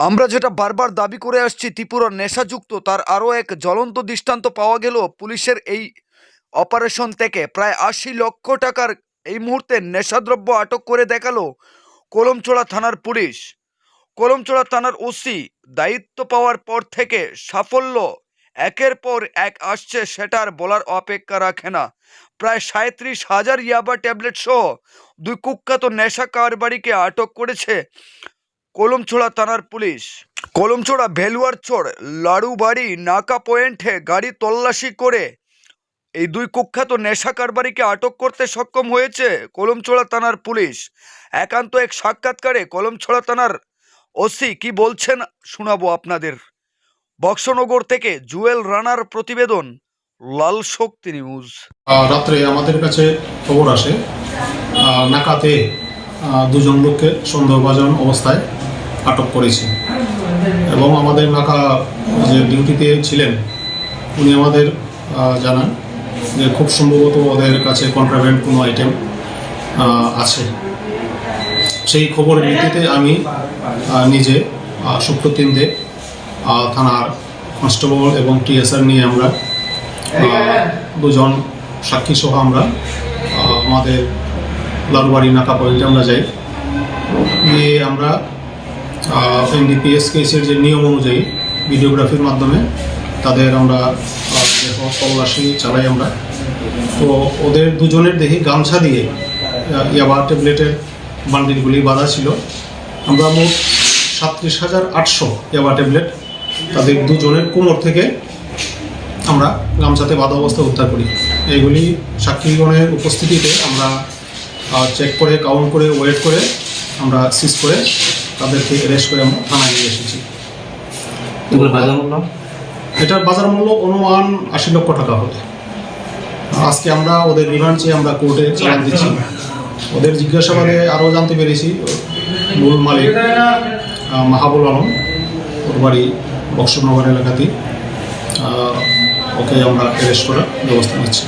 আমরা যেটা বারবার দাবি করে আসছি, ত্রিপুরার নেশাযুক্ত তার আরও এক জ্বলন্ত দৃষ্টান্ত পাওয়া গেল পুলিশের এই অপারেশন থেকে। প্রায় ৮০ লক্ষ টাকার এই মুহূর্তে নেশাদ্রব্য আটক করে দেখালো কলমচোড়া থানার পুলিশ। কলমচোড়া থানার ওসি দায়িত্ব পাওয়ার পর থেকে সাফল্য একের পর এক আসছে, সেটা আর বলার অপেক্ষা রাখে না। প্রায় ৩৭,০০০ ইয়াবা ট্যাবলেট সহ ২ কুখ্যাত নেশা কারবারিকে আটক করেছে কলমচোড়া থানার পুলিশ। কলমচোড়া ভেলুয়ারচর লাড়ুবাড়ি নাকা পয়েন্টে গাড়ি তল্লাশি করে এই ২ কুখ্যাত নেশা কারবারিকে আটক করতে সক্ষম হয়েছে কলমচোড়া থানার পুলিশ। একান্ত এক সাক্ষাৎকারে কলমচোড়া থানার ওসি কি বলছেন শোনাবো আপনাদের। বক্সনগর থেকে জুয়েল রানার প্রতিবেদন, লাল শক্তি নিউজ। রাত্রে আমাদের কাছে খবর আসে নাকাতে ২ জন লোককে সন্দেহভাজন অবস্থায় আটক করেছি এবং আমাদের নাকা যে ডিউটিতে ছিলেন উনি আমাদের জানান যে খুব সম্ভবত ওদের কাছে কন্ট্রাব্যান্ড কোনো আইটেম আছে। সেই খবরের ভিত্তিতে আমি নিজে শুক্র ৩ থানার কনস্টেবল এবং টিএসআর নিয়ে আমরা ২ জন সাক্ষী সহ আমরা আমাদের লালবাড়ি নাকা পয়েন্টে আমরা যাই। গিয়ে আমরা এনডিপিএস কেসের যে নিয়ম অনুযায়ী ভিডিওগ্রাফির মাধ্যমে তাদের আমরা তল্লাশি চালাই আমরা। তো ওদের ২ জনের দেখি গামছা দিয়ে ইয়াবা ট্যাবলেটের বান্ডিলগুলি বাঁধা ছিল। আমরা মোট ৩৭,৮০০ ইয়াবা ট্যাবলেট তাদের ২ জনের কোমর থেকে আমরা গামছাতে বাঁধা অবস্থায় উদ্ধার করি। এইগুলি সাক্ষীগণের উপস্থিতিতে আমরা চেক করে কাউন্ট করে ওয়েট করে আমরা সিজ করে তাদেরকে অ্যারেস্ট করে আমরা থানায় নিয়ে এসেছি। এটার বাজার মূল্য অনুমান ৮০ লক্ষ টাকা হবে। আজকে আমরা ওদের রিমান্ড চেয়ে আমরা কোর্টে চালান দিচ্ছি। ওদের জিজ্ঞাসাবাদে আরও জানতে পেরেছি মূল মালিক মাহাবুল আলম, ওর বাড়ি বক্সনগর এলাকাতেই। ওকে আমরা অ্যারেস্ট করার ব্যবস্থা নিচ্ছি।